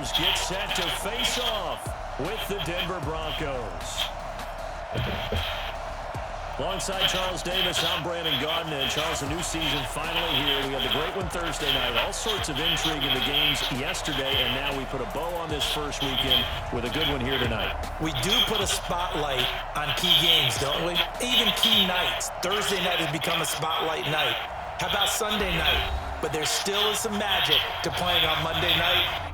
Raiders get set to face off with the Denver Broncos. Alongside Charles Davis, I'm Brandon Gaudin. And Charles, a new season finally here. We had the great one Thursday night. All sorts of intrigue in the games yesterday, and now we put a bow on this first weekend with a good one here tonight. We do put a spotlight on key games, don't we? Even key nights. Thursday night has become a spotlight night. How about Sunday night? But there still is some magic to playing on Monday night.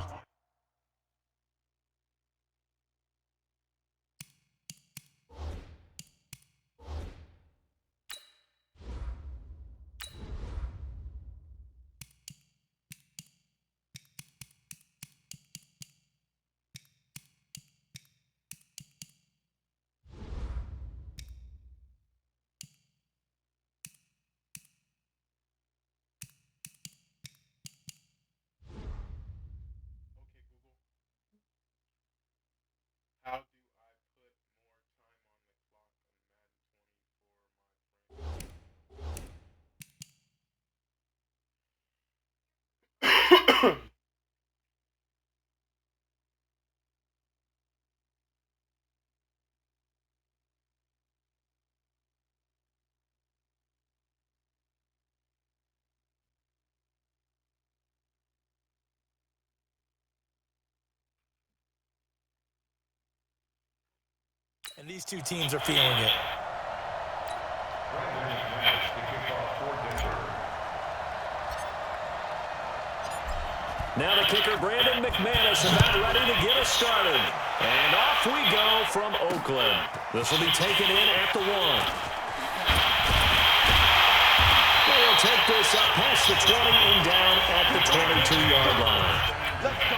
And these two teams are feeling it. Now the kicker, Brandon McManus, about ready to get us started. And off we go from Oakland. This will be taken in at the 1. They'll take this up past the 20 and down at the 22-yard line. Let's go.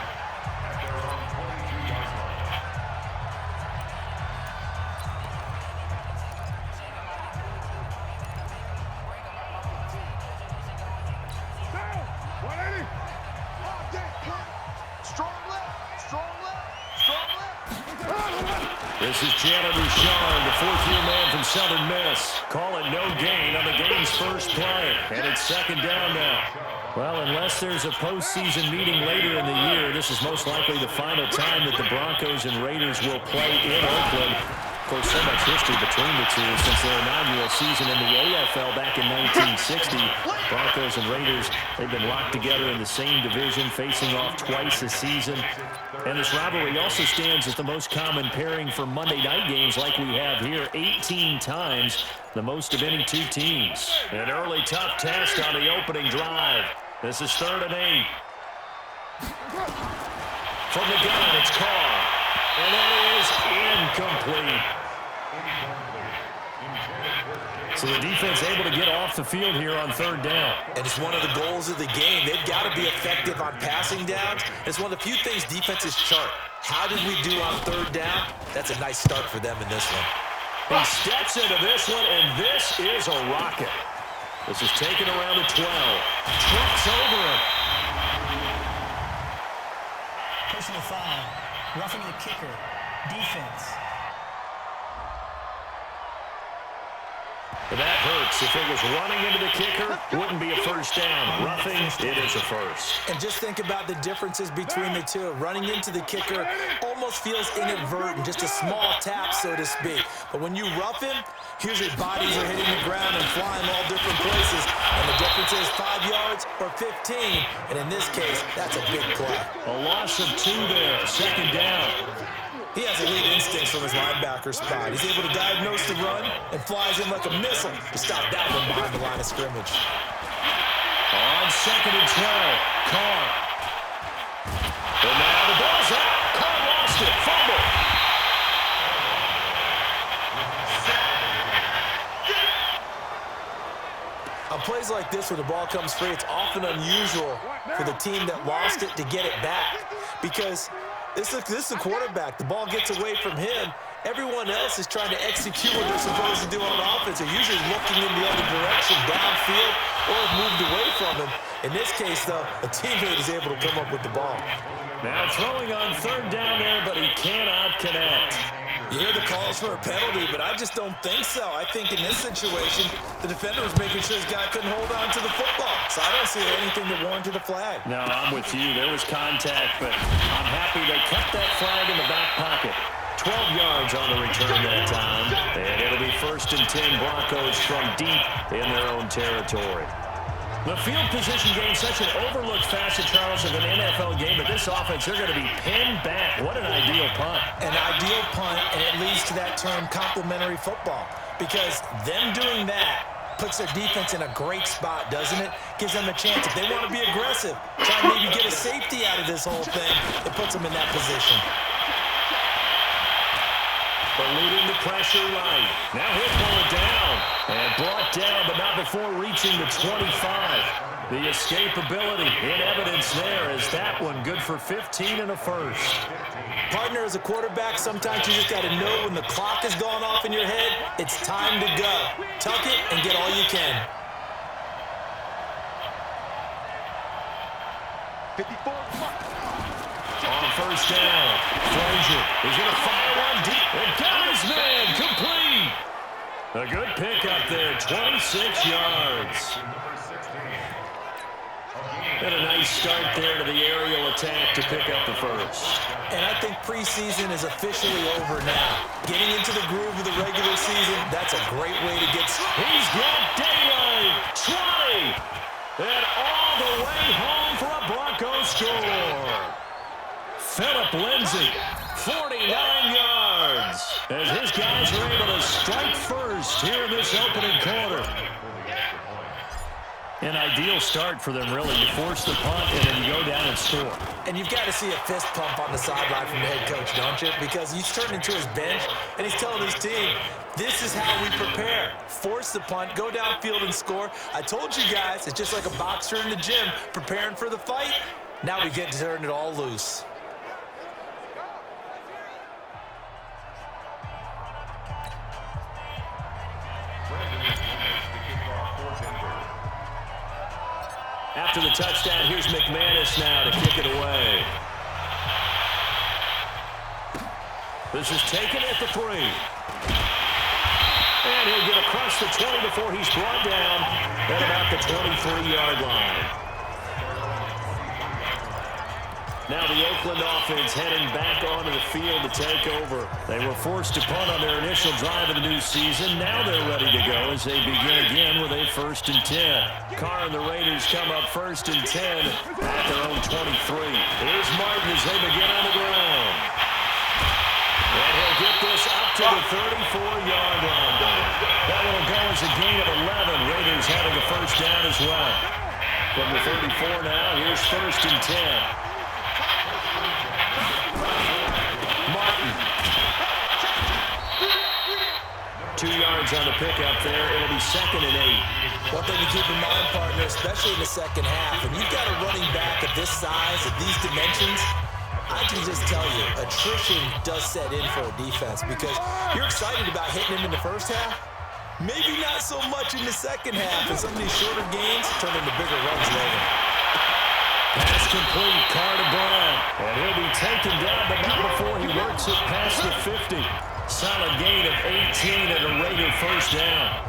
This is Janet Bouchard, the fourth-year man from Southern Miss. Call it no gain on the game's first play. And it's second down now. Well, unless there's a postseason meeting later in the year, this is most likely the final time that the Broncos and Raiders will play in Oakland. Of course, so much history between the two since their inaugural season in the AFL back in 1960. Broncos and Raiders, they've been locked together in the same division, facing off twice a season. And this rivalry also stands as the most common pairing for Monday night games like we have here, 18 times, the most of any two teams. An early tough test on the opening drive. This is 3rd and 8. From the gun, it's Carr. And that is incomplete. So the defense able to get off the field here on 3rd down. And it's one of the goals of the game. They've got to be effective on passing downs. It's one of the few things defenses chart. How did we do on 3rd down? That's a nice start for them in this one. He steps into this one, and this is a rocket. This is taken around the 12. Trips over him. Personal foul. Roughing the kicker. Defense. And that hurts. If it was running into the kicker, wouldn't be a first down. Roughing, it is a first. And just think about the differences between the two. Running into the kicker almost feels inadvertent, just a small tap, so to speak. But when you rough him, usually bodies are hitting the ground and flying all different places. And the difference is 5 yards or 15. And in this case, that's a big play. A loss of 2 there. Second down. He has elite instincts from his linebacker spot. He's able to diagnose the run and flies in like a missile to stop that one behind the line of scrimmage. On 2nd and 12, Carr. And now the ball's out. Carr lost it. Fumble. On plays like this, where the ball comes free, it's often unusual for the team that lost it to get it back, because this is the quarterback. The ball gets away from him. Everyone else is trying to execute what they're supposed to do on offense. They're usually looking in the other direction, downfield, or moved away from him. In this case, though, a teammate is able to come up with the ball. Now throwing on 3rd down there, but he cannot connect. You hear the calls for a penalty, but I just don't think so. I think in this situation, the defender was making sure his guy couldn't hold on to the football. So I don't see anything that warranted a flag. No, I'm with you. There was contact, but I'm happy happy they kept that flag in the back pocket. 12 yards on the return that time. And it'll be 1st and 10 Broncos from deep in their own territory. The field position game, such an overlooked facet, Charles, of an NFL game, but this offense, they're going to be pinned back. What an ideal punt. An ideal punt, and it leads to that term complementary football, because them doing that puts their defense in a great spot, doesn't it? Gives them a chance. If they want to be aggressive, try and maybe get a safety out of this whole thing, it puts them in that position. Eluding the pressure right. Now he'll pull it down. And brought down, but not before reaching the 25. The escapability in evidence there as that one good for 15 and a first. Partner, as a quarterback, sometimes you just got to know when the clock has gone off in your head, it's time to go. Tuck it and get all you can. 54. On first down, Frazier is going to fire one deep. And got his man complete. A good pickup there, 26 yards. And a nice start there to the aerial attack to pick up the first. And I think preseason is officially over now. Getting into the groove of the regular season, that's a great way to get started. He's got daylight, 20, and all the way home for a Broncos score. Phillip Lindsay, 49 yards, as his guys are able to strike first here in this opening quarter. An ideal start for them, really. You force the punt, and then you go down and score. And you've got to see a fist pump on the sideline from the head coach, don't you? Because he's turned into his bench, and he's telling his team, this is how we prepare. Force the punt, go downfield and score. I told you guys, it's just like a boxer in the gym preparing for the fight. Now we get to turn it all loose. After the touchdown, here's McManus now to kick it away. This is taken at the 3. And he'll get across the 20 before he's brought down at about the 23-yard line. Now the Oakland offense heading back onto the field to take over. They were forced to punt on their initial drive of the new season. Now they're ready to go as they begin again with a 1st and 10. Carr and the Raiders come up 1st and 10 at their own 23. Here's Martin as they begin on the ground. And he'll get this up to the 34-yard line. That will go as a gain of 11. Raiders having a first down as well. From the 34 now, here's 1st and 10. Martin. 2 yards on the pickup there. It'll be 2nd and 8. One thing to keep in mind, partner, especially in the second half, when you've got a running back of this size, of these dimensions, I can just tell you, attrition does set in for a defense because you're excited about hitting him in the first half. Maybe not so much in the second half, and some of these shorter gains turn into bigger runs later. Pass complete, Carr to Brown. And he'll be taken down, but not before he works it past the 50. Solid gain of 18 and a Raider first down.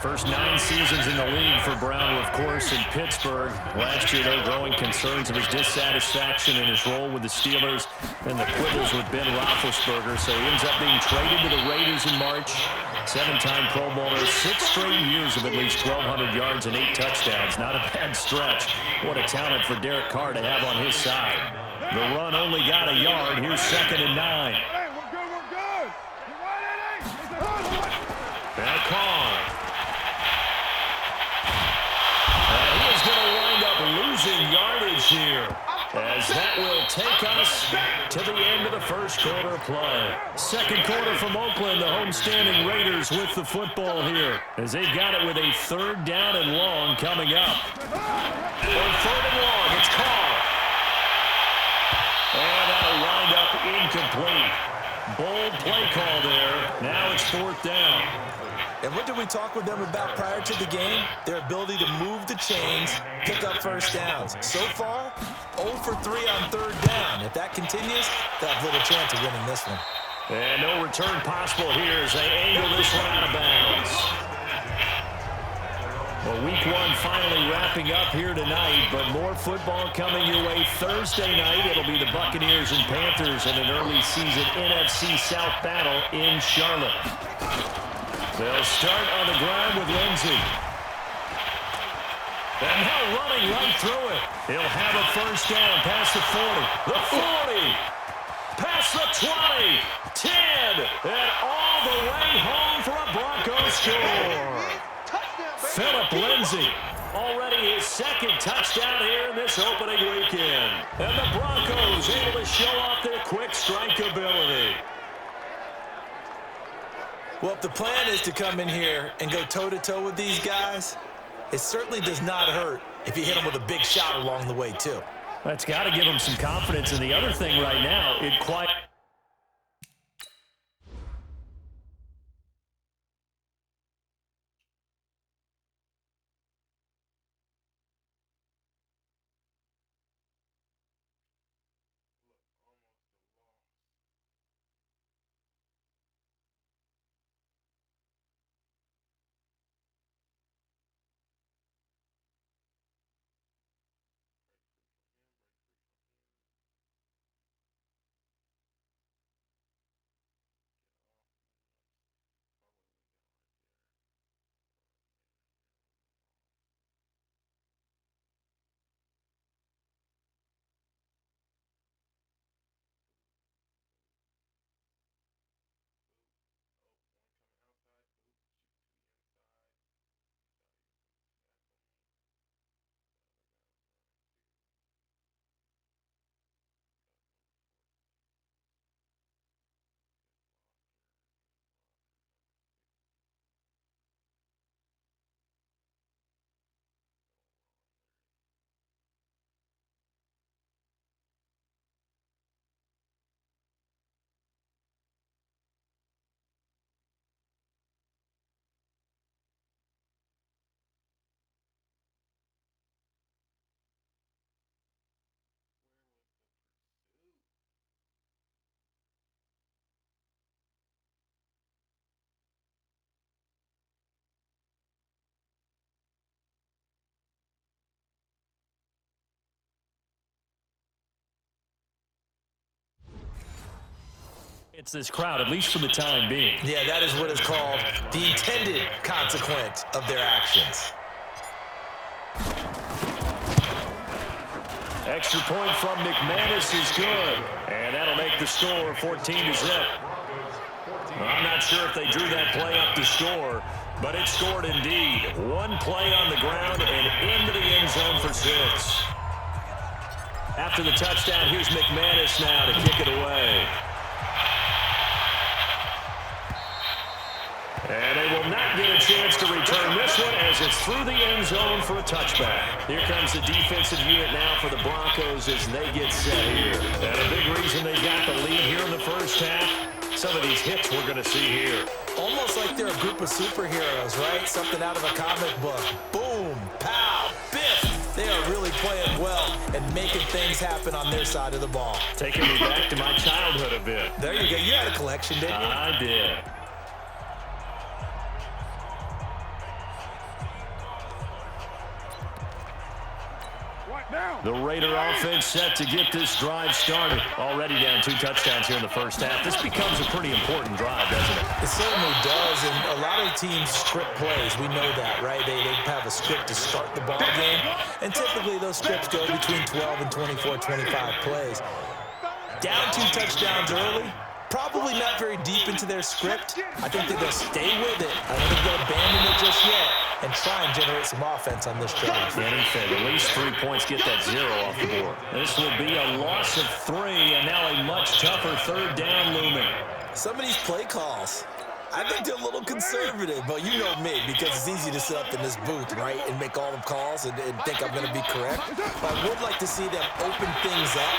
First 9 seasons in the league for Brown, of course, in Pittsburgh. Last year, though, growing concerns of his dissatisfaction in his role with the Steelers and the quibbles with Ben Roethlisberger. So he ends up being traded to the Raiders in March. 7-time Pro Bowler, 6 straight years of at least 1,200 yards and 8 touchdowns. Not a bad stretch. What a talent for Derek Carr to have on his side. The run only got a yard. Here's 2nd and 9. Hey, we're good. Now Carr. He is going to wind up losing yardage here, as that will take us to the end of the first quarter play. Second quarter from Oakland, the homestanding Raiders with the football here, as they've got it with a 3rd down and long coming up. On 3rd and long, it's Carr. And that'll wind up incomplete. Bold play call there. Now it's 4th down. And what did we talk with them about prior to the game? Their ability to move the chains, pick up first downs. So far, 0 for 3 on 3rd down. If that continues, they'll have little chance of winning this one. And no return possible here as they angle this one out of bounds. Well, week one finally wrapping up here tonight, but more football coming your way Thursday night. It'll be the Buccaneers and Panthers in an early season NFC South battle in Charlotte. They'll start on the ground with Lindsey. And now running right through it. He'll have a first down past the 40, the 40, past the 20, 10, and all the way home for a Broncos score. Phillip Lindsay, already his second touchdown here in this opening weekend. And the Broncos able to show off their quick strike ability. Well, if the plan is to come in here and go toe-to-toe with these guys, it certainly does not hurt if you hit them with a big shot along the way, too. That's got to give them some confidence. And the other thing right now, it quite... It's this crowd, at least for the time being. Yeah, that is what is called the intended consequence of their actions. Extra point from McManus is good. And that'll make the score 14-0. I'm not sure if they drew that play up to score, but it scored indeed. One play on the ground and into the end zone for 6. After the touchdown, here's McManus now to kick it away. And they will not get a chance to return this one as it's through the end zone for a touchback. Here comes the defensive unit now for the Broncos as they get set here. And a big reason they got the lead here in the first half, some of these hits we're going to see here. Almost like they're a group of superheroes, right? Something out of a comic book. Boom, pow, biff. They are really playing well and making things happen on their side of the ball. Taking me back to my childhood a bit. There you go. You had a collection, didn't you? I did. The Raider offense set to get this drive started. Already down 2 touchdowns here in the first half. This becomes a pretty important drive, doesn't it? It certainly does, and a lot of teams script plays. We know that, right? They have a script to start the ball game, and typically those scripts go between 12 and 24, 25 plays. Down 2 touchdowns early, probably not very deep into their script. I think that they'll stay with it. I don't think they'll abandon it just yet and try and generate some offense on this drive. Anything. At least 3 points, get that 0 off the board. This will be a loss of 3, and now a much tougher third down looming. Some of these play calls, I think they're a little conservative, but you know me, because it's easy to sit up in this booth, right, and make all the calls and think I'm going to be correct. But I would like to see them open things up,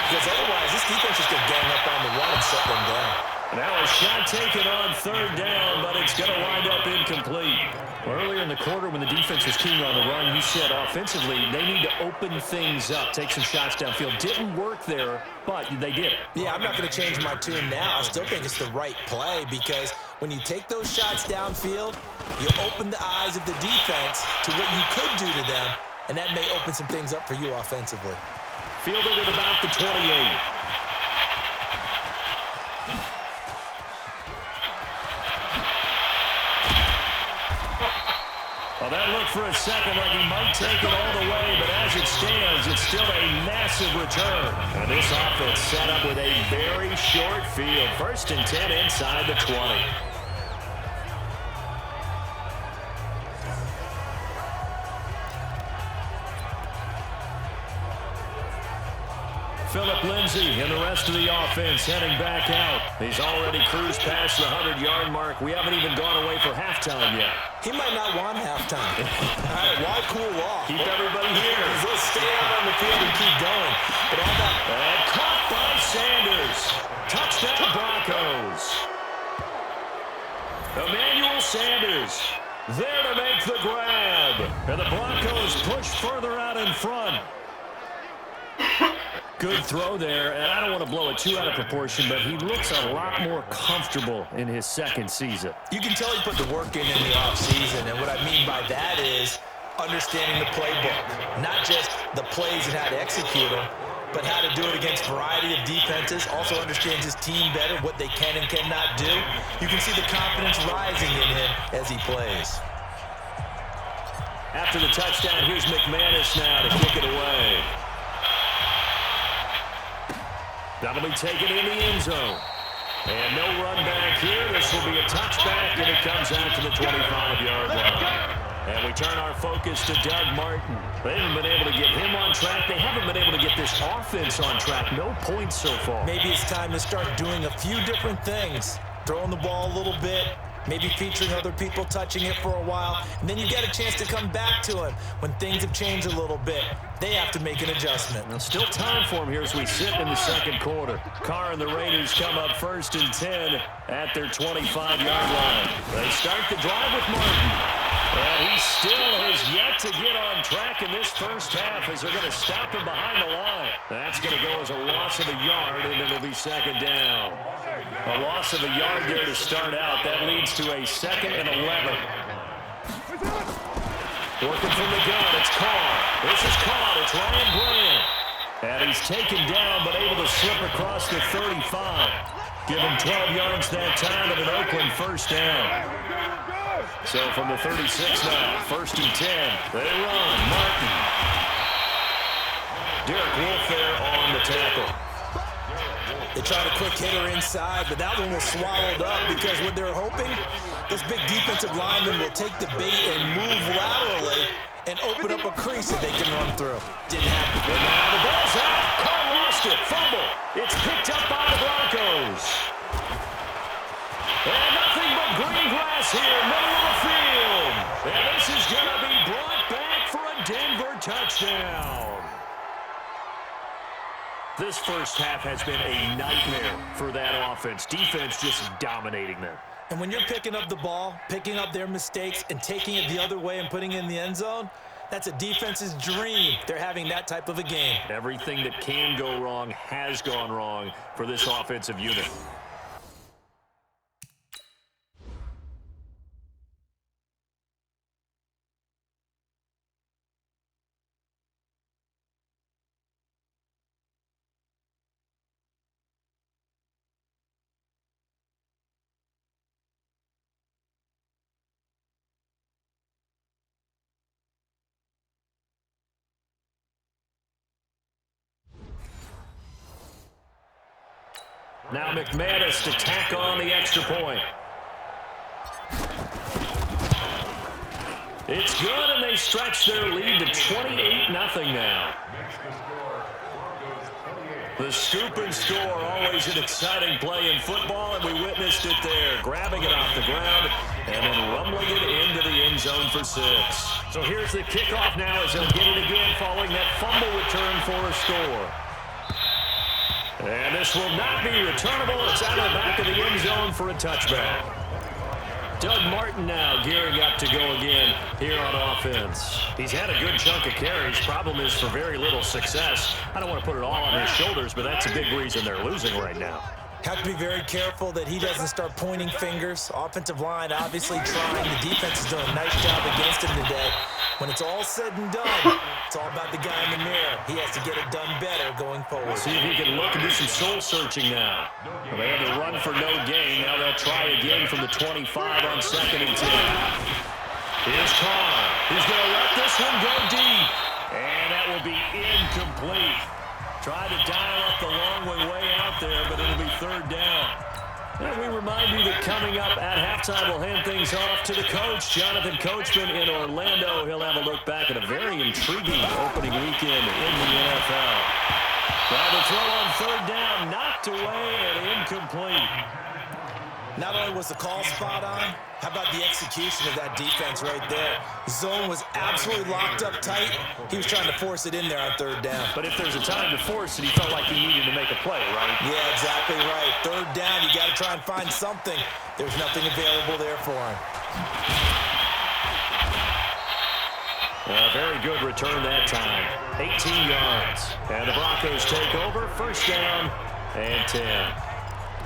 because otherwise this defense is going to gang up on the run and shut them down. Now a shot taken on third down, but it's going to wind up incomplete. Earlier in the quarter when the defense was keen on the run, you said offensively they need to open things up, take some shots downfield. Didn't work there, but they did. Yeah, I'm not going to change my tune now. I still think it's the right play because when you take those shots downfield, you open the eyes of the defense to what you could do to them, and that may open some things up for you offensively. Fielded at about the 28. Well, that looked for a second like he might take it all the way, but as it stands, it's still a massive return. And this offense set up with a very short field. 1st and 10 inside the 20. Phillip Lindsay and the rest of the offense heading back out. He's already cruised past the 100-yard mark. We haven't even gone away for halftime yet. He might not want halftime. All right, why cool off? Keep everybody here. He'll stay out on the field and keep going. But all that... And caught by Sanders. Touchdown Broncos. Emmanuel Sanders there to make the grab. And the Broncos push further out in front. Good throw there, and I don't want to blow it too out of proportion, but he looks a lot more comfortable in his second season. You can tell he put the work in the offseason, and what I mean by that is understanding the playbook. Not just the plays and how to execute them, but how to do it against a variety of defenses. Also understands his team better, what they can and cannot do. You can see the confidence rising in him as he plays. After the touchdown, here's McManus now to kick it away. That'll be taken in the end zone. And no run back here. This will be a touchback, and it comes out to the 25-yard line. And we turn our focus to Doug Martin. They haven't been able to get him on track. They haven't been able to get this offense on track. No points so far. Maybe it's time to start doing a few different things. Throwing the ball a little bit, maybe featuring other people touching it for a while, and then you get a chance to come back to him when things have changed a little bit. They have to make an adjustment. Now, still time for him here as we sit in the second quarter. Carr and the Raiders come up 1st and 10 at their 25-yard line. They start the drive with Martin. And he still has yet to get on track in this first half as they're going to stop him behind the line. That's going to go as a loss of a yard, and it'll be second down. A loss of a yard there to start out. That leads to a 2nd and 11. Working from the gun, it's Carr. This is caught. It's Ryan Bland. And he's taken down, but able to slip across the 35. Give him 12 yards that time and an Oakland first down. So from the 36 now, 1st and 10. They run. Martin. Derek Wolfe there on the tackle. They tried a quick hitter inside, but that one was swallowed up because what they're hoping, this big defensive lineman will take the bait and move laterally and open up a crease that they can run through. Didn't happen. And now the ball's out. Carr lost it. Fumble. It's picked up by the Broncos. And nothing but green grass here, middle of the field. And this is going to be brought back for a Denver touchdown. This first half has been a nightmare for that offense. Defense just dominating them. And when you're picking up the ball, picking up their mistakes, and taking it the other way and putting it in the end zone, that's a defense's dream. They're having that type of a game. Everything that can go wrong has gone wrong for this offensive unit. Now McManus to tack on the extra point. It's good, and they stretch their lead to 28-0 now. The scoop and score, always an exciting play in football, and we witnessed it there. Grabbing it off the ground and then rumbling it into the end zone for 6. So here's the kickoff now as they'll get it again following that fumble return for a score. And This will not be returnable. It's out of the back of the end zone for a touchback. Doug Martin now gearing up to go again here on offense. He's had a good chunk of carries. Problem is for very little success. I don't want to put it all on his shoulders, but that's a big reason they're losing right now. Have to be very careful that he doesn't start pointing fingers. Offensive line obviously trying. The defense is doing a nice job against him today. When it's all said and done, it's all about the guy in the mirror. He has to get it done better going forward. See if he can look and do some soul-searching now. Well, they had to run for no gain. Now they'll try again from the 25 on 2nd and 10. Here's Carr. He's going to let this one go deep. And that will be incomplete. Tried to dial up the long way out there, but it'll be 3rd down. And we remind you that coming up at halftime, we'll hand things off to the coach, Jonathan Coachman in Orlando. He'll have a look back at a very intriguing opening weekend in the NFL. Well, the throw on 3rd down, knocked away and incomplete. Not only was the call spot on, how about the execution of that defense right there? Zone was absolutely locked up tight. He was trying to force it in there on 3rd down. But if there's a time to force it, he felt like he needed to make a play, right? Yeah, exactly right. 3rd down, you got to try and find something. There's nothing available there for him. A very good return that time. 18 yards. And the Broncos take over. 1st down and 10.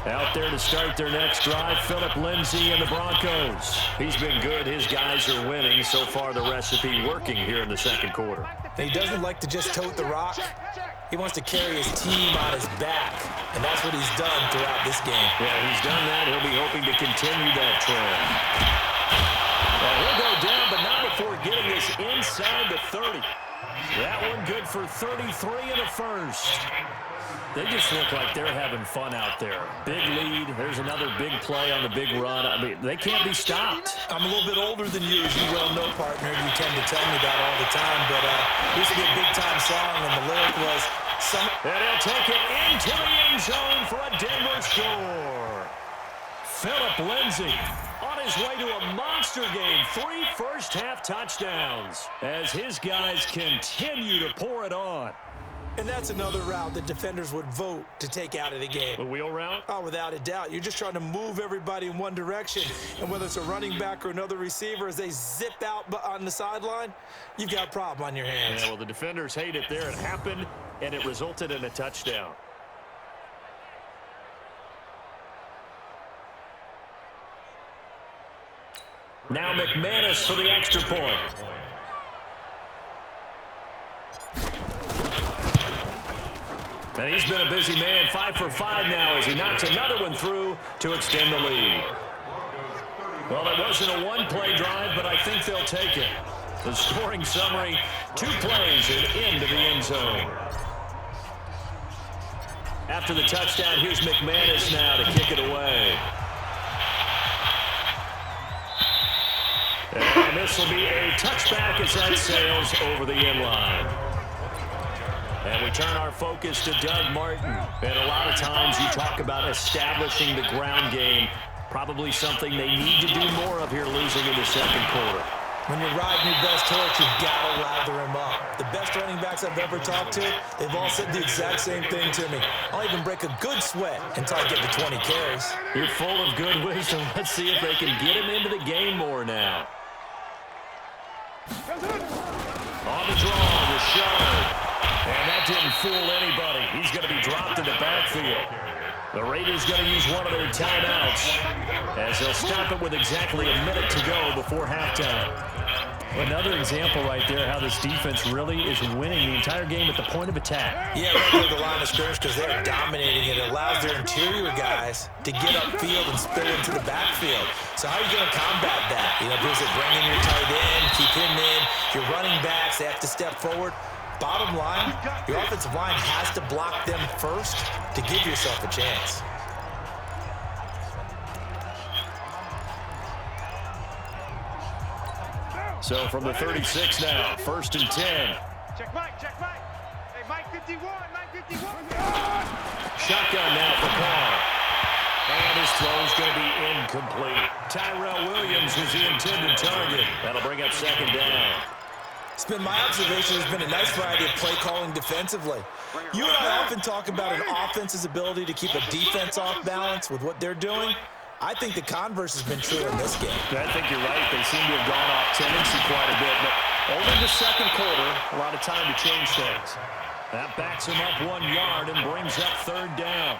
Out there to start their next drive, Philip Lindsay and the Broncos. He's been good. His guys are winning. So far, the recipe working here in the 2nd quarter. He doesn't like to just tote the rock. He wants to carry his team on his back, and that's what he's done throughout this game. Yeah, he's done that. He'll be hoping to continue that trend. Well, he'll go down, but not before getting this inside the 30. That one good for 33 and a 1st. They just look like they're having fun out there. Big lead. There's another big play on the big run. I mean, they can't be stopped. I'm a little bit older than you, as you well know, partner. You tend to tell me that all the time. But it used to be a big-time song, and the lyric was... And he'll take it into the end zone for a Denver score. Philip Lindsay on his way to a monster game. 3 first-half touchdowns as his guys continue to pour it on. And that's another route that defenders would vote to take out of the game. The wheel route? Oh, without a doubt. You're just trying to move everybody in one direction. And whether it's a running back or another receiver, as they zip out on the sideline, you've got a problem on your hands. Yeah, well, the defenders hate it there. It happened, and it resulted in a touchdown. Now McManus for the extra point. And he's been a busy man, 5 for 5 now as he knocks another one through to extend the lead. Well, it wasn't a one-play drive, but I think they'll take it. The scoring summary, 2 plays and into the end zone. After the touchdown, here's McManus now to kick it away. And this will be a touchback as that sails over the end line. And we turn our focus to Doug Martin. And a lot of times you talk about establishing the ground game. Probably something they need to do more of here losing in the 2nd quarter. When you're riding your best horse, you've got to lather him up. The best running backs I've ever talked to, they've all said the exact same thing to me. I'll even break a good sweat until I get to 20 carries. You're full of good wisdom. Let's see if they can get him into the game more now. On the draw, Rashard. And that didn't fool anybody. He's going to be dropped in the backfield. The Raiders going to use one of their timeouts as they'll stop it with exactly a minute to go before halftime. Another example right there how this defense really is winning the entire game at the point of attack. Yeah, right there at the line of scrimmage because they're dominating it. It allows their interior guys to get upfield and spill into the backfield. So how are you going to combat that? You know, is it bring in your tight end, keep him in, your running backs, they have to step forward. Bottom line, your offensive line has to block them first to give yourself a chance. So from the 36 now, 1st and 10. Check Mike, check Mike. Hey, Mike 51, Mike 51. Shotgun now for Carr. And his throw is going to be incomplete. Tyrell Williams was the intended target. That'll bring up 2nd down. been my observation. There's been a nice variety of play calling defensively. You and I often talk about an offense's ability to keep a defense off balance with what they're doing. I think the converse has been true in this game. I think you're right. They seem to have gone off tendency quite a bit, but over the second quarter, a lot of time to change things. That backs him up 1 yard and brings up third down.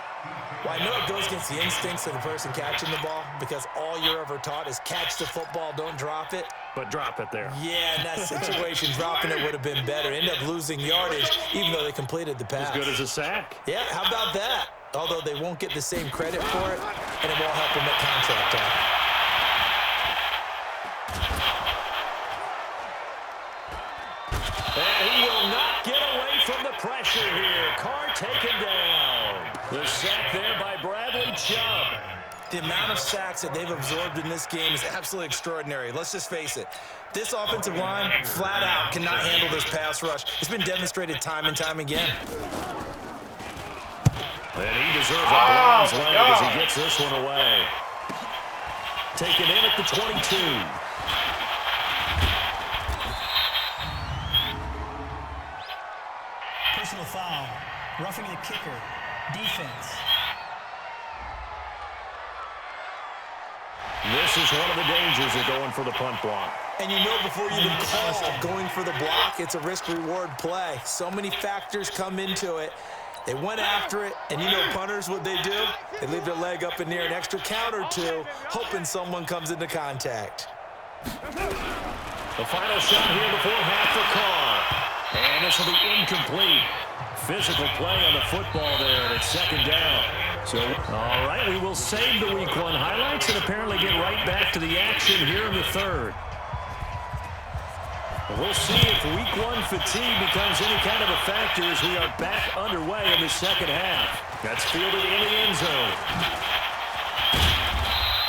Well, I know it goes against the instincts of the person catching the ball because all you're ever taught is catch the football, don't drop it. But drop it there. Yeah, in that situation, dropping it would have been better. End up losing yardage, even though they completed the pass. As good as a sack. Yeah, how about that? Although they won't get the same credit for it, and it won't help them at contract time. And he will not get away from the pressure here. Carr taken down. The sack there by Bradley Chubb. The amount of sacks that they've absorbed in this game is absolutely extraordinary. Let's just face it. This offensive line, flat out, cannot handle this pass rush. It's been demonstrated time and time again. And he deserves a bronze leg as he gets this one away. Taken in at the 22. Personal foul. Roughing the kicker. Defense. This is one of the dangers of going for the punt block. And you know before you even call going for the block, it's a risk-reward play. So many factors come into it. They went after it, and you know punters, what they do? They leave their leg up in the air an extra count or two, hoping someone comes into contact. The final shot here before half for Carr. And this will be incomplete. Physical play on the football there, and it's second down. So, all right, we will save the Week 1 highlights and apparently get right back to the action here in the third. We'll see if Week 1 fatigue becomes any kind of a factor as we are back underway in the second half. That's fielded in the end zone.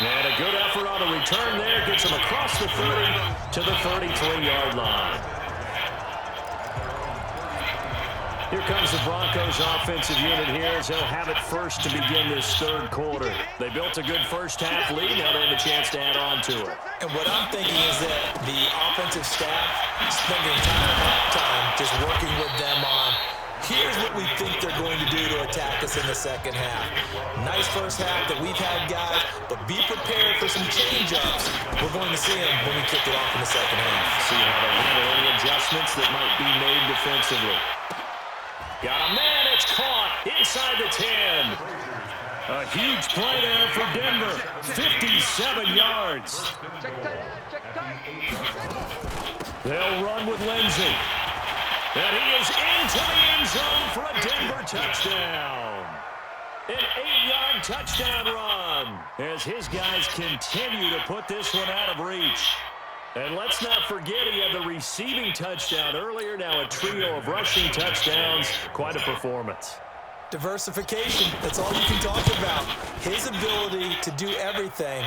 And a good effort on the return there. Gets him across the 30 to the 33-yard line. Here comes the Broncos offensive unit here as they'll have it first to begin this third quarter. They built a good first half lead. Now they have a chance to add on to it. And what I'm thinking is that the offensive staff spending time at halftime just working with them on, here's what we think they're going to do to attack us in the second half. Nice first half that we've had, guys, but be prepared for some change-ups. We're going to see them when we kick it off in the second half. See how they handle any adjustments that might be made defensively. Got a man, it's caught inside the 10. A huge play there for Denver, 57 yards. They'll run with Lindsey. And he is into the end zone for a Denver touchdown. An 8-yard touchdown run as his guys continue to put this one out of reach. And let's not forget he had the receiving touchdown earlier. Now a trio of rushing touchdowns. Quite a performance. Diversification, that's all you can talk about. His ability to do everything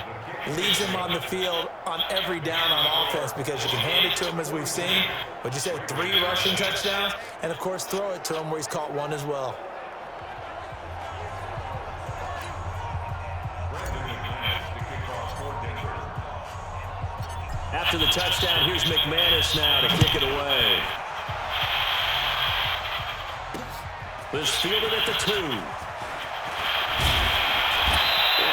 leaves him on the field on every down on offense because you can hand it to him as we've seen. What'd you say, 3 rushing touchdowns? And, of course, throw it to him where he's caught one as well. After the touchdown, here's McManus now to kick it away. This fielded at the 2. And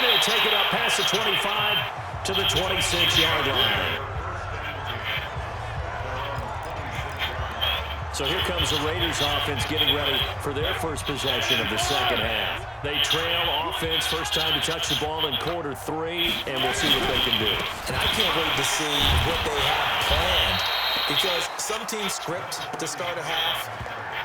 he'll take it up past the 25 to the 26-yard line. So here comes the Raiders offense getting ready for their first possession of the second half. They trail offense, first time to touch the ball in quarter 3, and we'll see what they can do. And I can't wait to see what they have planned because some teams script to start a half.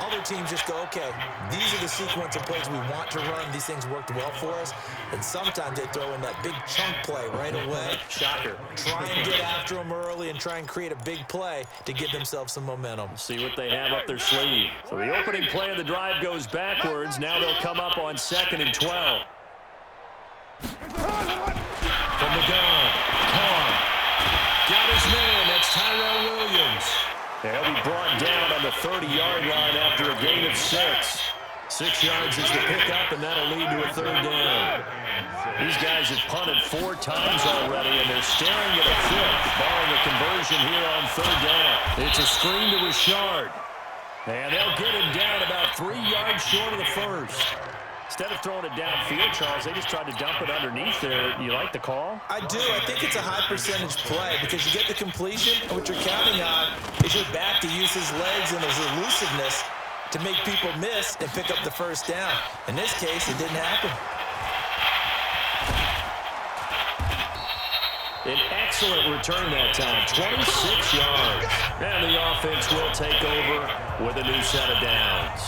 Other teams just go, okay, these are the sequence of plays we want to run. These things worked well for us. And sometimes they throw in that big chunk play right away. Shocker. Try and get after them early and try and create a big play to give themselves some momentum. See what they have up their sleeve. So the opening play of the drive goes backwards. Now they'll come up on 2nd and 12. From the gun, Carr got his man. That's Tyrell Williams. He'll be brought down on the 30-yard line after a gain of 6. 6 yards is the pickup, and that'll lead to a third down. These guys have punted 4 times already, and they're staring at a fifth, barring a conversion here on third down. It's a screen to Richard. And they'll get him down about 3 yards short of the first. Instead of throwing it downfield, Charles, they just tried to dump it underneath there. You like the call? I do. I think it's a high percentage play because you get the completion, and what you're counting on is your back to use his legs and his elusiveness to make people miss and pick up the first down. In this case, it didn't happen. An excellent return that time, 26 yards. And the offense will take over with a new set of downs.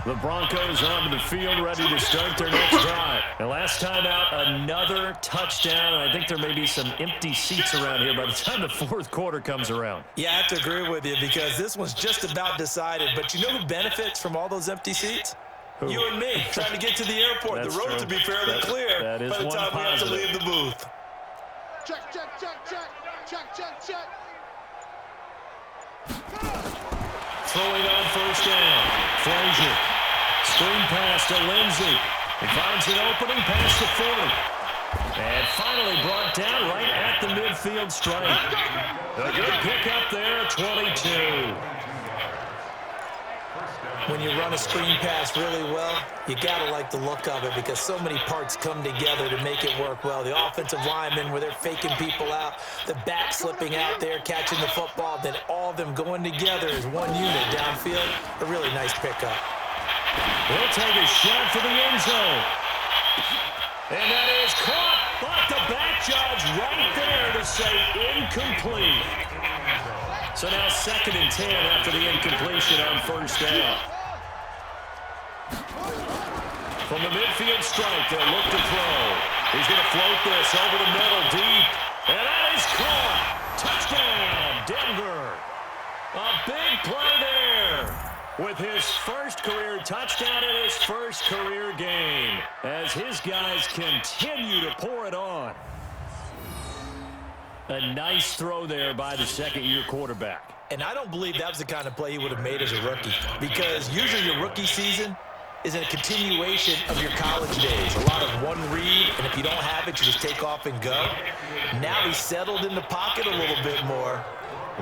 The Broncos onto the field, ready to start their next drive. And last time out, another touchdown. I think there may be some empty seats around here by the time the fourth quarter comes around. Yeah, I have to agree with you because this one's just about decided. But you know who benefits from all those empty seats? Who? You and me, trying to get to the airport. That's the road true. to be fairly clear that is by the time we have to leave the booth. Check, check, check, check. Check, check, check. Throwing on first down. Frazier. Screen pass to Lindsey. He finds an opening past the 40. And finally brought down right at the midfield stripe. A good pickup there at 22. When you run a screen pass really well, you got to like the look of it because so many parts come together to make it work well. The offensive linemen, where they're faking people out, the back slipping out there, catching the football, then all of them going together as one unit downfield. A really nice pickup. He'll take a shot for the end zone. And that is caught. But the back judge right there to say incomplete. So now 2nd and 10 after the incompletion on first down. From the midfield stripe, they'll look to throw. He's going to float this over the middle deep. And that is caught. Touchdown, Denver. A big play there. With his first career touchdown in his first career game, as his guys continue to pour it on. A nice throw there by the second-year quarterback. And I don't believe that was the kind of play he would have made as a rookie because usually your rookie season is a continuation of your college days. A lot of one read, and if you don't have it, you just take off and go. Now he's settled in the pocket a little bit more,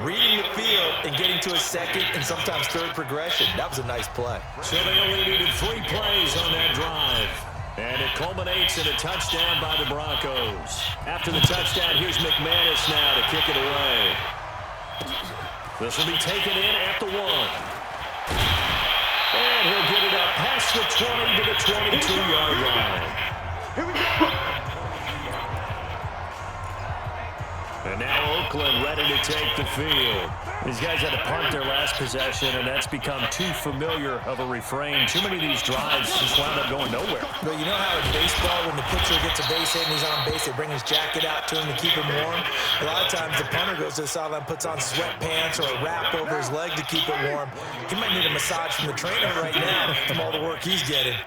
reading the field and getting to a second and sometimes third progression. That was a nice play. So they only needed 3 plays on that drive. And it culminates in a touchdown by the Broncos. After the touchdown, here's McManus now to kick it away. This will be taken in at the 1. And he'll get it up past the 20 to the 22-yard line. Here we go. And now Oakland ready to take the field. These guys had to punt their last possession, and that's become too familiar of a refrain. Too many of these drives just wound up going nowhere. But you know how in baseball, when the pitcher gets a base hit and he's on base, they bring his jacket out to him to keep him warm? A lot of times the punter goes to the sideline, puts on sweatpants or a wrap over his leg to keep it warm. He might need a massage from the trainer right now from all the work he's getting.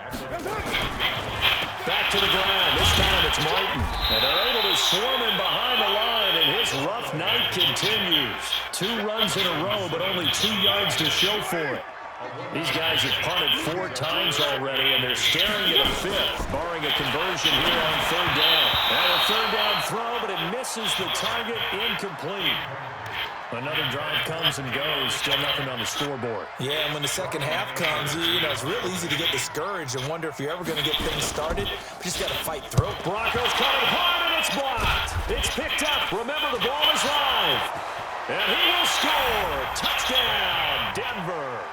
Back to the ground. This time it's Martin. And they're able to swarm him behind the line, and his rough night continues. 2 runs in a row, but only 2 yards to show for it. These guys have punted 4 times already, and they're staring at a 5th, barring a conversion here on third down. And a third down throw, but it misses the target, incomplete. Another drive comes and goes, still nothing on the scoreboard. Yeah, and when the second half comes, you know, it's real easy to get discouraged and wonder if you're ever going to get things started. You just got to fight through. Broncos coming hard, and it's blocked. It's picked up. Remember, the ball is live. And he will score. Touchdown, Denver.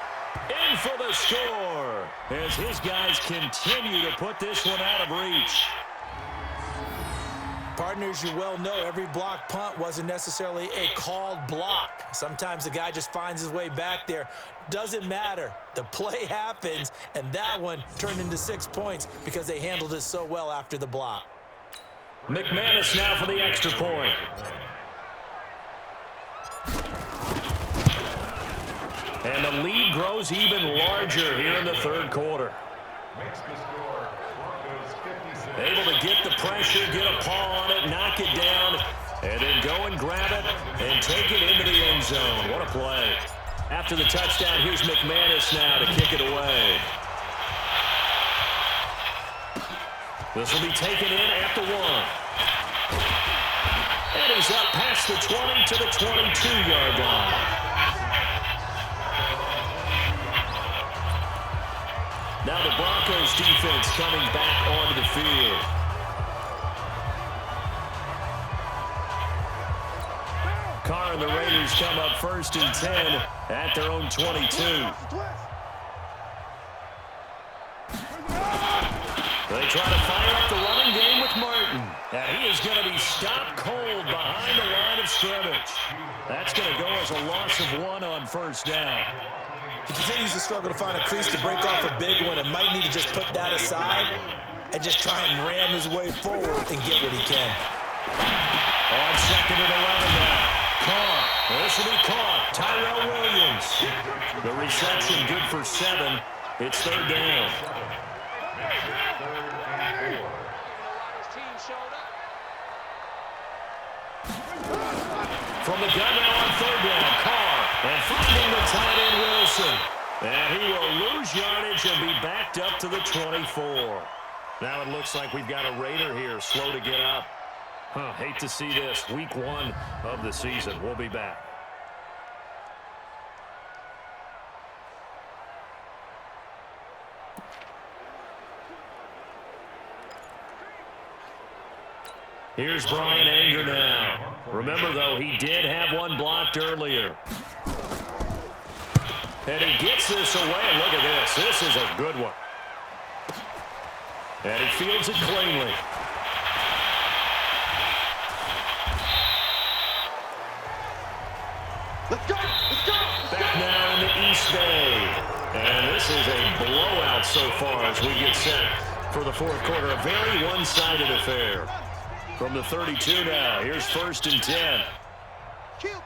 In for the score as his guys continue to put this one out of reach. Partners, you well know every block punt wasn't necessarily a called block. Sometimes the guy just finds his way back there. Doesn't matter. The play happens, and that one turned into 6 points because they handled it so well after the block. McManus now for the extra point. And the lead grows even larger here in the third quarter. Able to get the pressure, get a paw on it, knock it down, And then go and grab it and take it into the end zone. What a play. After the touchdown, here's McManus now to kick it away. This will be taken in at the 1. And he's up past the 20 to the 22-yard line. Now the Broncos defense coming back onto the field. Carr and the Raiders come up 1st and 10 at their own 22. They try to fire up the running game with Martin. And he is going to be stopped cold behind the line of scrimmage. That's going to go as a loss of 1 on 1st down. He continues to struggle to find a crease to break off a big one and might need to just put that aside and just try and ram his way forward and get what he can. On 2nd and 11 now. Carr. This will be caught. Tyrell Williams. The reception good for 7. It's 3rd down. From the gun now on 3rd down. Carr. And finding the tight end Wilson. And he will lose yardage and be backed up to the 24. Now it looks like we've got a Raider here slow to get up. Hate to see this. Week 1 of the season. We'll be back. Here's Brian Anger now. Remember, though, he did have one blocked earlier. And he gets this away. Look at this. This is a good one. And he fields it cleanly. Let's go! Let's go! Back now in the East Bay. And this is a blowout so far as we get set for the 4th quarter. A very one-sided affair. From the 32 now, here's 1st and 10. Kill!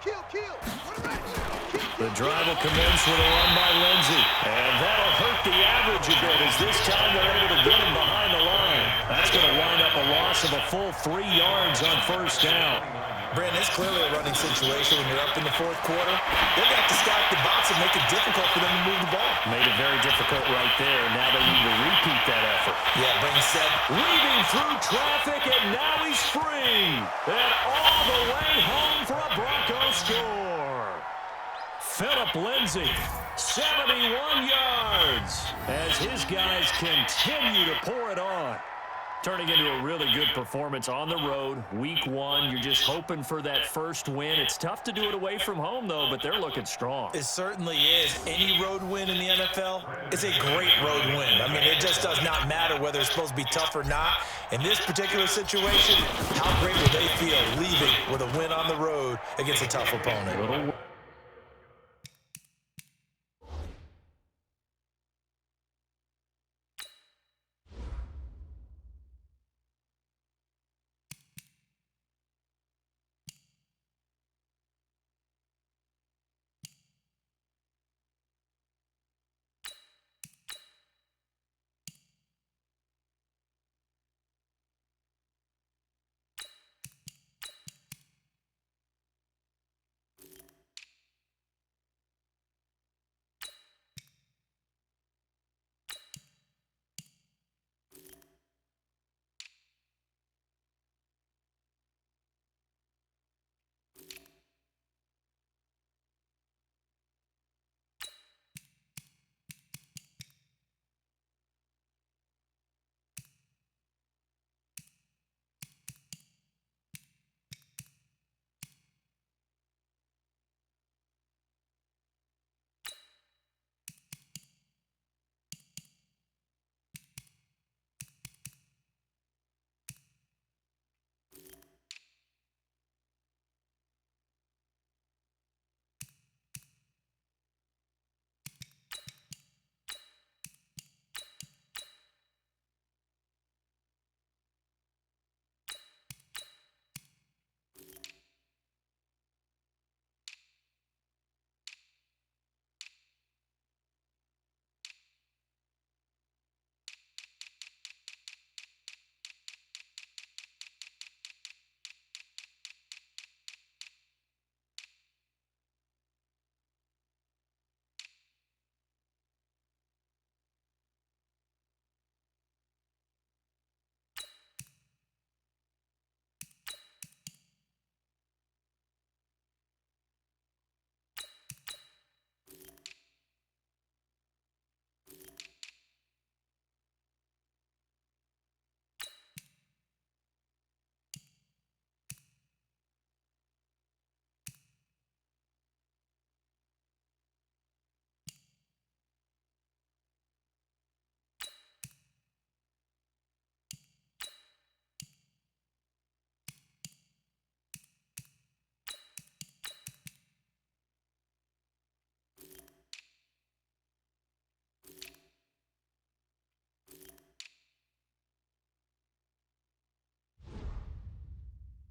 The drive will commence with a run by Lindsey. And that'll hurt the average a bit as this time they're able to get him behind the line. That's going to wind up a loss of a full 3 yards on 1st down. Brandon, it's clearly a running situation when you're up in the 4th quarter. They're going to have to stack the box and make it difficult for them to move the ball. Made it very difficult right there. Now they need to repeat that effort. Yeah, Brandon said. Weaving through traffic, and now he's free. And all the way home for a Broncos score. Phillip Lindsay, 71 yards, as his guys continue to pour it on. Turning into a really good performance on the road. Week 1, you're just hoping for that first win. It's tough to do it away from home, though, but they're looking strong. It certainly is. Any road win in the NFL is a great road win. I mean, it just does not matter whether it's supposed to be tough or not. In this particular situation, how great will they feel leaving with a win on the road against a tough opponent?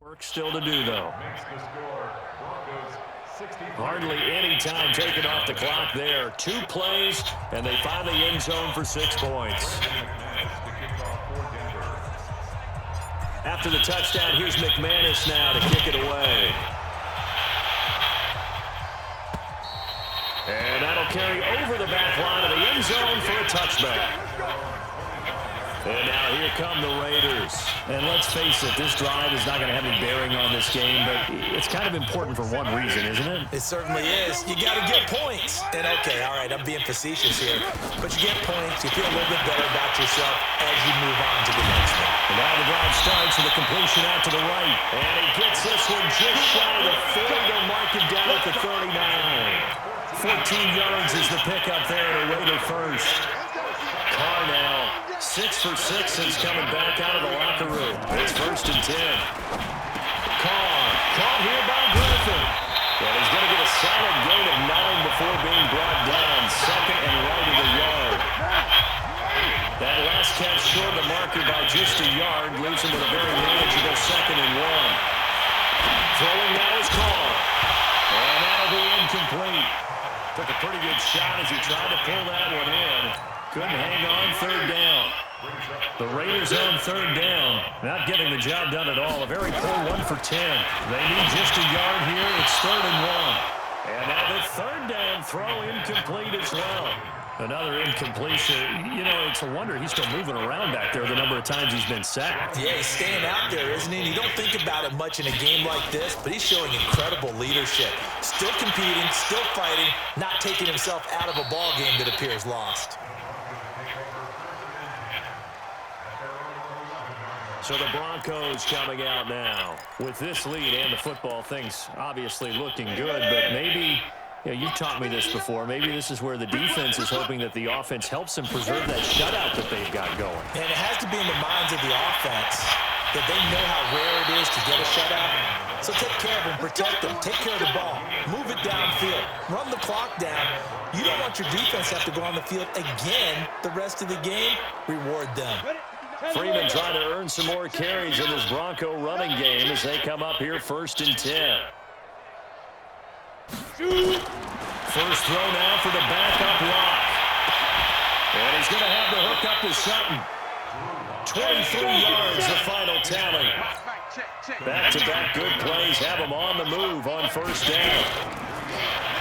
Work still to do, though. Hardly any time taken off the clock there. 2 plays, and they find the end zone for 6 points. After the touchdown, here's McManus now to kick it away. And that'll carry over the back line of the end zone for a touchback. And now here come the Raiders. And let's face it, this drive is not going to have any bearing on this game, but it's kind of important for one reason, isn't it? It certainly is. You got to get points. And okay, all right, I'm being facetious here, but you get points, you feel a little bit better about yourself as you move on to the next one. And now the drive starts with a completion out to the right. And he gets this one just shy of the 40. They'll mark it down at the 39. 14 yards is the pickup there at a Raider first. Carr now 6 for 6 since coming back out of the locker room. It's 1st and 10. Carr caught here by Griffin. And he's going to get a solid gain of 9 before being brought down. 2nd and right of the yard. That last catch short of the marker by just a yard leaves him with a very manageable 2nd and 1. Throwing now is Carr. And that'll be incomplete. Took a pretty good shot as he tried to pull that one in. Couldn't hang on 3rd down. The Raiders on 3rd down. Not getting the job done at all. A very poor 1 for 10. They need just a yard here. It's 3rd and 1. And now the 3rd down throw incomplete as well. Another incompletion. You know, it's a wonder he's still moving around back there the number of times he's been sacked. Yeah, he's staying out there, isn't he? And you don't think about it much in a game like this, but he's showing incredible leadership. Still competing, still fighting, not taking himself out of a ball game that appears lost. So the Broncos coming out now. With this lead and the football, things obviously looking good, but maybe, you know, you've taught me this before, maybe this is where the defense is hoping that the offense helps them preserve that shutout that they've got going. And it has to be in the minds of the offense that they know how rare it is to get a shutout. So take care of them, protect them, take care of the ball, move it downfield, run the clock down. You don't want your defense to have to go on the field again the rest of the game. Reward them. Freeman trying to earn some more carries in this Bronco running game as they come up here 1st and 10. First throw now for the backup Lock. And he's going to have the hook up to Sutton. 23 yards the final tally. Back-to-back good plays have him on the move on 1st down.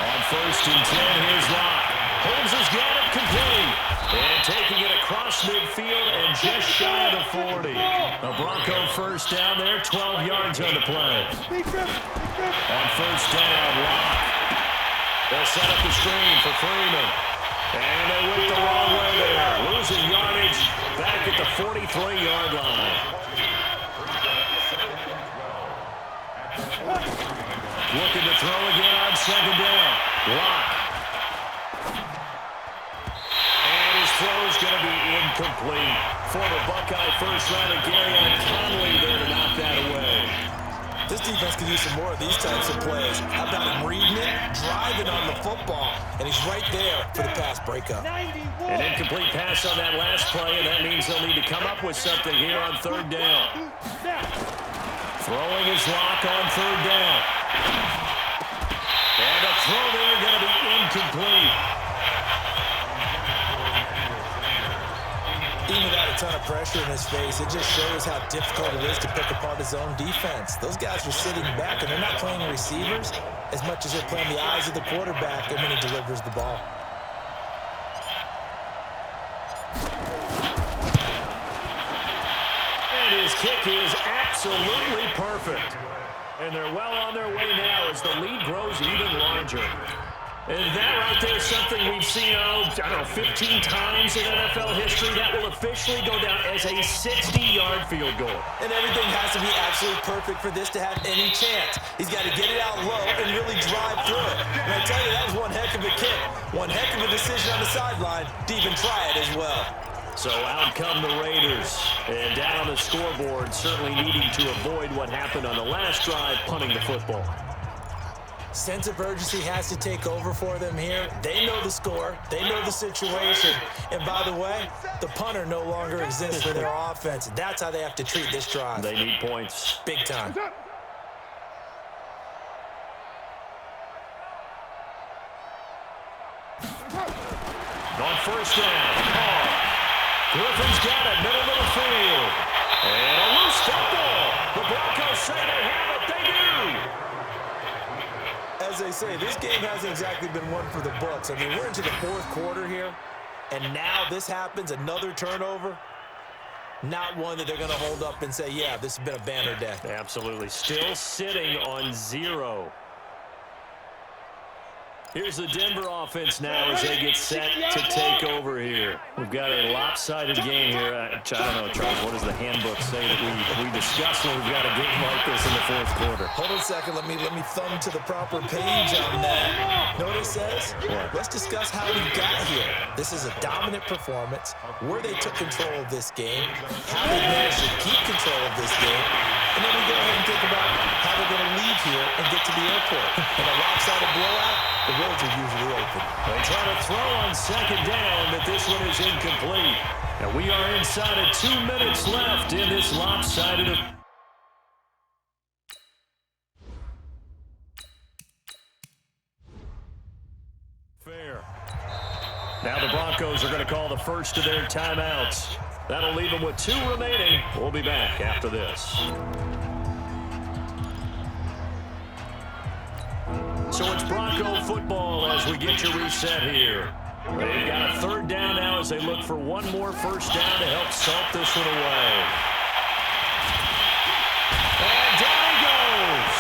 On 1st and 10, here's Lock. Holmes has got it complete. And taking it across midfield and just shy of the 40. A Bronco 1st down there, 12 yards on the play. On 1st down, Lock. They'll set up the screen for Freeman. And they went the wrong way there. Losing yardage back at the 43-yard line. Looking to throw again on 2nd down. Lock. Throw's going to be incomplete. Former Buckeye first-rounder Gary Conley there to knock that away. This defense can use some more of these types of plays. How about him reading it, driving on the football, and he's right there for the pass breakup. An incomplete pass on that last play, and that means they'll need to come up with something here on 3rd down. Throwing his Lock on 3rd down. And the throw there going to be incomplete. Even without a ton of pressure in his face, it just shows how difficult it is to pick apart his own defense. Those guys are sitting back, and they're not playing receivers as much as they're playing the eyes of the quarterback and when he delivers the ball. And his kick is absolutely perfect. And they're well on their way now as the lead grows even larger. And that right there is something we've seen, I don't know, 15 times in NFL history. That will officially go down as a 60-yard field goal. And everything has to be absolutely perfect for this to have any chance. He's got to get it out low and really drive through it. And I tell you, that was one heck of a kick. One heck of a decision on the sideline to even try it as well. So out come the Raiders. And down on the scoreboard, certainly needing to avoid what happened on the last drive, punting the football. Sense of urgency has to take over for them here. They know the score. They know the situation. And by the way, the punter no longer exists for their offense. That's how they have to treat this drive. They need points. Big time. On first down, Carr. Griffin's got it, middle of the field. And a loose football. The Broncos say they have it. They do. As they say, this game hasn't exactly been one for the books. I mean, we're into the fourth quarter here, and now this happens, another turnover. Not one that they're going to hold up and say, yeah, this has been a banner day. Absolutely. Still sitting on 0. Here's the Denver offense now as they get set to take over here. We've got a lopsided game here. I don't know, Charles, what does the handbook say that we discuss when we've got a game like this in the fourth quarter? Hold on a second. Let me thumb to the proper page on that. Know what it says? What? Let's discuss how we got here. This is a dominant performance, where they took control of this game, how they managed to keep control of this game, and then we go ahead and think about how they're going to leave here and get to the airport. In a lopsided blowout, the roads are usually open. They try to throw on second down, but this one is incomplete. And we are inside of 2 minutes left in this lopsided. Fair. Now the Broncos are going to call the first of their timeouts. That'll leave them with 2 remaining. We'll be back after this. So it's Bronco football as we get you reset here. They've got a third down now as they look for one more first down to help salt this one away. And down he goes.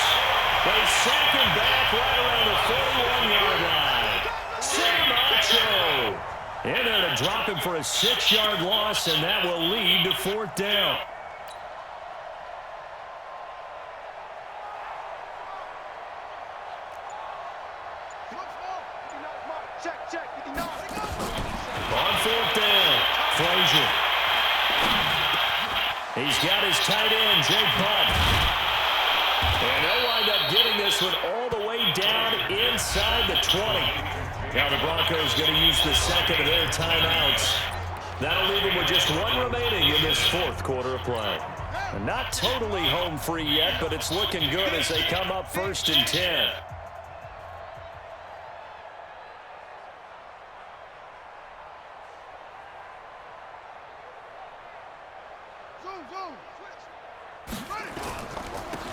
They sack him back right around the 41-yard line. Sam Acho. And they're to drop him for a 6-yard loss, and that will lead to fourth down. He's got his tight end, Jake Butt. And they'll wind up getting this one all the way down inside the 20. Now the Broncos going to use the second of their timeouts. That'll leave them with just 1 remaining in this fourth quarter of play. And not totally home free yet, but it's looking good as they come up 1st and 10.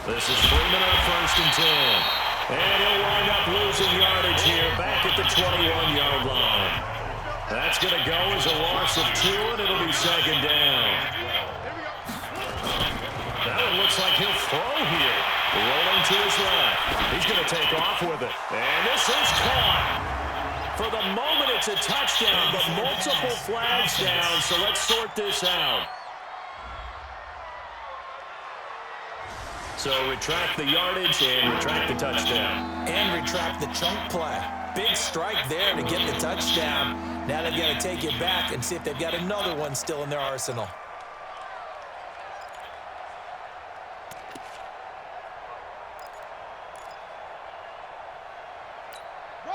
This is Freeman on 1st and 10. And he'll wind up losing yardage here back at the 21-yard line. That's going to go as a loss of 2, and it'll be second down. Now it looks like he'll throw here. Rolling to his left. He's going to take off with it. And this is caught. For the moment, it's a touchdown, but multiple flags down, so let's sort this out. So retract the yardage and retract the touchdown. And retract the chunk play. Big strike there to get the touchdown. Now they've got to take it back and see if they've got another one still in their arsenal.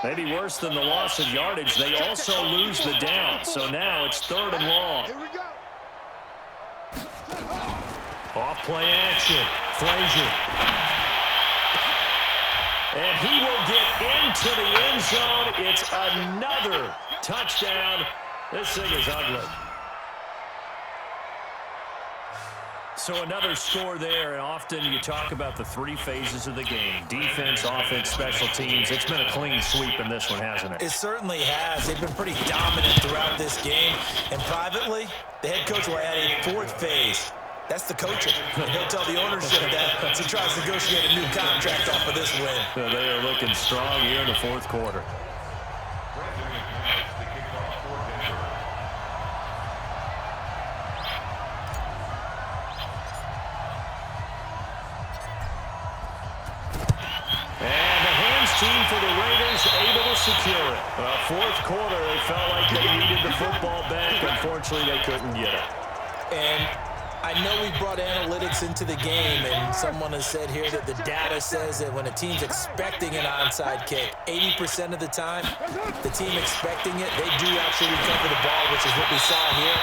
Maybe worse than the loss of yardage, they also lose the down. So now it's 3rd and long. Off play action. Frazier. And he will get into the end zone. It's another touchdown. This thing is ugly. So another score there, and often you talk about the 3 phases of the game. Defense, offense, special teams. It's been a clean sweep in this one, hasn't it? It certainly has. They've been pretty dominant throughout this game. And privately, the head coach will add a 4th phase. That's the coaching. And he'll tell the ownership that as he tries to negotiate a new contract off of this win. So they are looking strong here in the fourth quarter. And the hands team for the Raiders able to secure it. Fourth quarter, they felt like they needed the football back. Unfortunately, they couldn't get it. And I know we brought analytics into the game, and someone has said here that the data says that when a team's expecting an onside kick, 80% of the time, the team expecting it, they do actually recover the ball, which is what we saw here.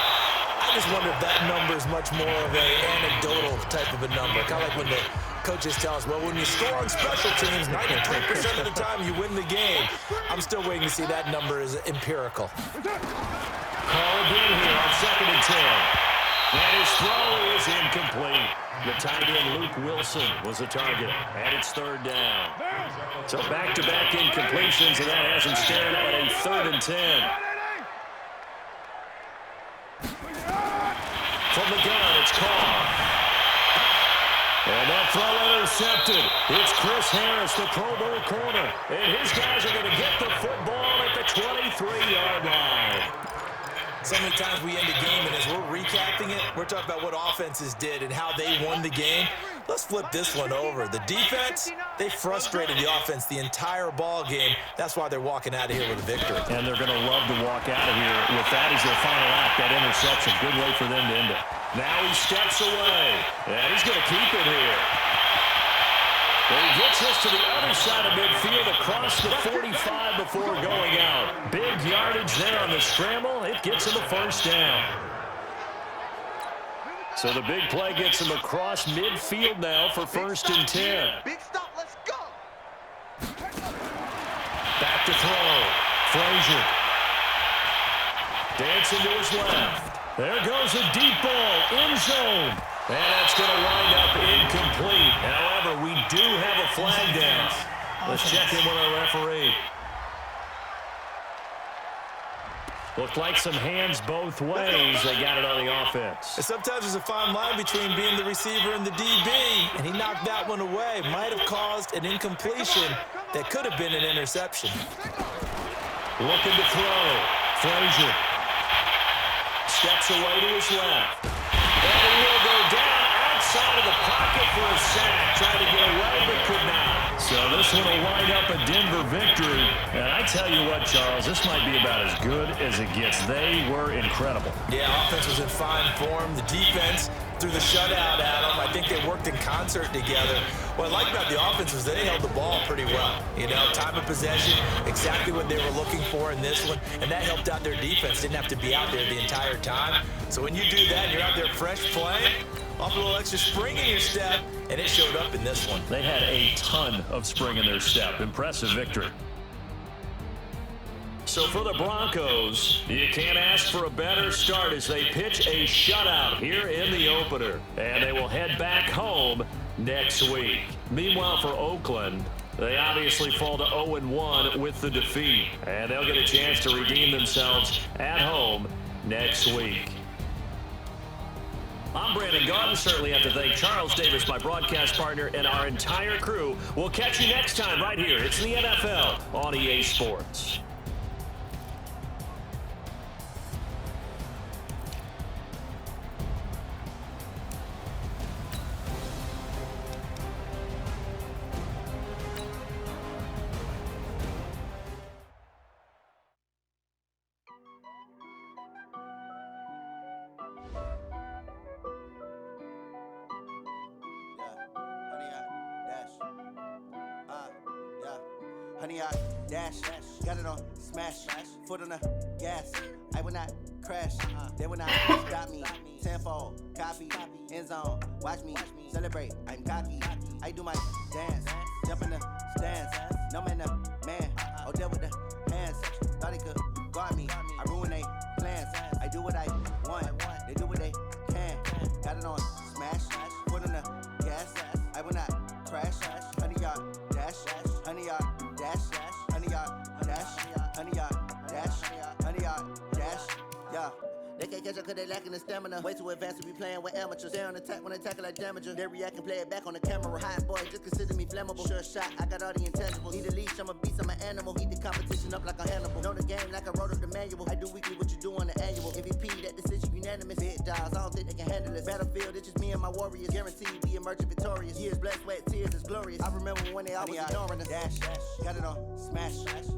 I I just wonder if that number is much more of an anecdotal type of a number. Kind of like when the coaches tell us, well, when you score on special teams, 93% of the time you win the game. I'm still waiting to see that number is empirical. Called in here on 2nd and 10. And his throw is incomplete. The tight end, Luke Wilson, was the target. And it's 3rd down. So back-to-back incompletions, and that has him staring at a 3rd and 10. From the gun, it's Carr. And that throw intercepted. It's Chris Harris, the Pro Bowl corner. And his guys are going to get the football at the 23-yard line. So many times we end a game, and as we're recapping it, we're talking about what offenses did and how they won the game. Let's flip this one over. The defense, they frustrated the offense the entire ball game. That's why they're walking out of here with a victory. And they're going to love to walk out of here with that as their final act, that interception. Good way for them to end it. Now he steps away, and he's going to keep it here. And he gets us to the other side of midfield across the 45 before going out. Big yardage there on the scramble. It gets him a 1st down. So the big play gets him across midfield now for 1st and 10. Big stop, let's go. Back to throw. Frazier. Dancing to his left. There goes a deep ball, end zone. And that's going to wind up incomplete. However, we do have a flag down. Let's check in with our referee. Looked like some hands both ways. They got it on the offense. And sometimes there's a fine line between being the receiver and the DB, and he knocked that one away. Might have caused an incompletion that could have been an interception. Looking to throw. Frazier steps away to his left. And he will go down outside of the pocket for a sack. Tried to get away, but could not. So this one will wind up a Denver victory. And I tell you what, Charles, this might be about as good as it gets. They were incredible. Yeah, offense was in fine form. The defense threw the shutout at them. I think they worked in concert together. What I like about the offense was they held the ball pretty well. You know, time of possession, exactly what they were looking for in this one, and that helped out their defense. Didn't have to be out there the entire time. So when you do that and you're out there fresh playing, off a little extra spring in your step, and it showed up in this one. They had a ton of spring in their step. Impressive victory. So for the Broncos, you can't ask for a better start as they pitch a shutout here in the opener. And they will head back home next week. Meanwhile, for Oakland, they obviously fall to 0-1 with the defeat. And they'll get a chance to redeem themselves at home next week. I'm Brandon Gaudin. Certainly have to thank Charles Davis, my broadcast partner, and our entire crew. We'll catch you next time right here. It's the NFL on EA Sports. Honey, I dash, got it on smash, foot on the gas. I will not crash, they will not stop me. Tenfold, copy, end zone, watch me celebrate. I'm cocky, I do my dance, jump in the stands. No man, the man, oh, deal with the hands. Thought he could guard me, I ruin they plans. I do what I want, they do what they can. Got it on smash, foot on the gas. I will not crash, honey, yard dash, honey, yard dash, honey, yard dash, honey, yard dash, honey, yard dash, yeah. They can't catch up cause they lacking the stamina. Way too advanced to be playing with amateurs. They on attack when they tackle like damager. They react and play it back on the camera. Hot boy, just consider me flammable. Sure shot, I got all the intangibles. Need a leash, I'm a beast, I'm an animal. Heat the competition up like a Hannibal. Know the game like I wrote up the manual. I do weekly what you do on the annual. MVP, that decision unanimous. Big dogs, I don't think they can handle this. Battlefield, it's just me and my warriors. Guaranteed we emerging victorious. Years, blood, sweat, tears, it's glorious. I remember when they always ignoring us. Dash, got it on smash,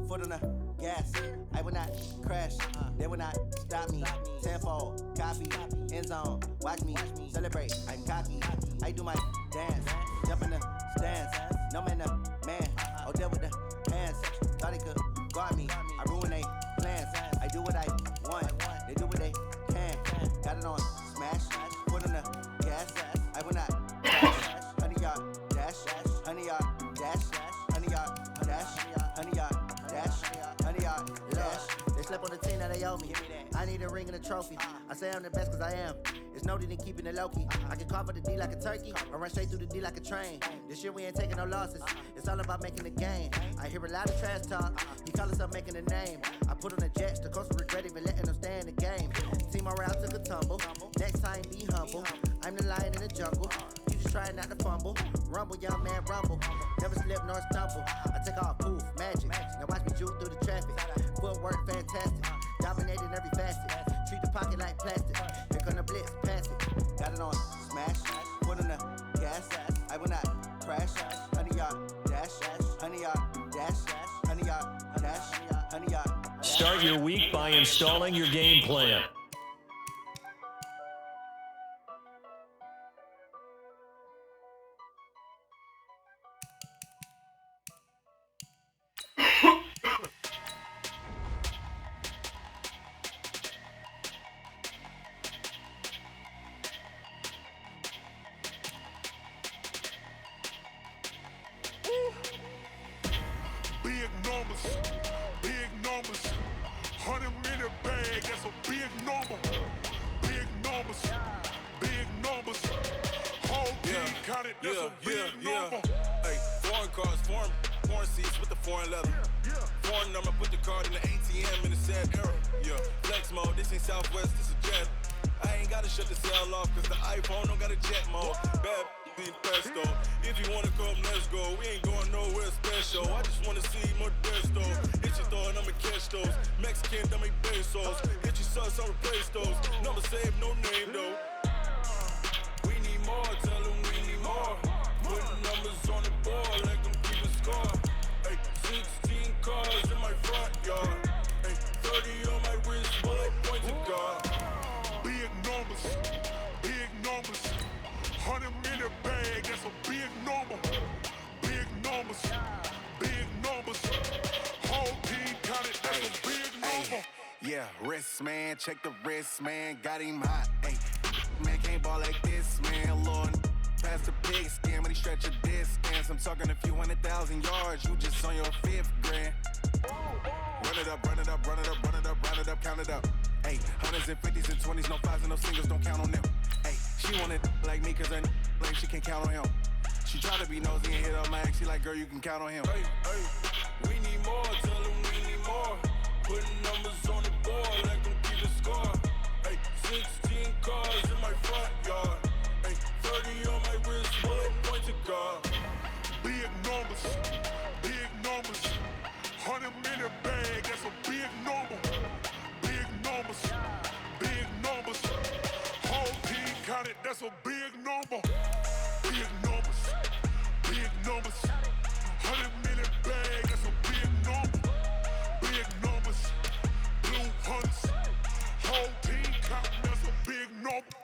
foot on the gas. I will not crash, they will not stop me. Tenfold, copy, end zone, watch me celebrate. I'm cocky, I do my dance, jump in the stands. No man, the man, oh, deal with the hands. Thought he could guard me, I ruin they plans. I do what I want, they do what they can. Got it on step on the team that they owe me. I need a ring and a trophy. I say I'm the best cause I am. It's no need in keeping it low-key. I can call for the D like a turkey, or run straight through the D like a train. This year we ain't taking no losses. It's all about making the game. I hear a lot of trash talk. He call himself making a name. I put on the Jets, the coach will regret even letting them stay in the game. Team morale took a tumble. Next time be humble. I'm the lion in the jungle. You just trying not to fumble. Rumble, young man, rumble. Never slip nor stumble. I take off, poof, magic. Now watch me juke through the traffic. Footwork fantastic. Dominating every facet. Treat the pocket like plastic. Here come the blitz, pass it. Got it on, smash. Foot on the gas. I will not crash. 100-yard dash. 100-yard dash. 100-yard dash. 100-yard. Start your week by installing your game plan. Big numbers, 100 in the bag, that's a big number. Big numbers, whole team counted, that's a big number. Hey, foreign cars, foreign seats with the foreign leather. Foreign number, put the card in the ATM in the sad era. Yeah, flex mode, this ain't Southwest, this is jet. I ain't gotta shut the cell off, cause the iPhone don't got a jet mode. Bad be the best though. If you wanna come, let's go. We ain't going nowhere special. I just wanna see more Modesto. Hit your thought, I'ma catch those. Mexican, dummy pesos. Hit your sus, I'll replace those. Number save, no name though. We need more, tell them we need more. Putting numbers on the board, like them keep a score. Hey, 16 cars in my front yard. Hey, 30 on my wrist, while I point to God. Big numbers, 100 in the bag, that's a big number. Big numbers, whole team counted, that's a big number. Yeah, wrist man, check the wrist man, got him hot. Hey, man can't ball like this, man. Lord, past the pig skin, but he stretch a distance. I'm talking a few 100,000 yards, you just on your 5th grand. Run it up, count it up. Hey, hundreds and 50s and 20s, no 5s and no singles, don't count on them. Hey, she wanted like me, cause her like she can count on him. She tried to be nosy and hit up my ex, she like, girl, you can count on him. Hey, we need more, tell them we need more. Putting numbers on the board, like them keep a score. Hey, 16 cars in my front yard. Hey, 30 on my wrist, while I point to God. Big numbers, 100 in the bag, that's a big number. Big numbers, whole team counted, that's a big number. Big numbers, 100 in the bag, that's a big number. Big numbers, blue hunts, whole team counting, that's a big number.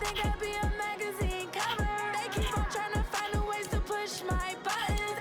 Think I'd be a magazine cover. They keep on trying to find a ways to push my buttons.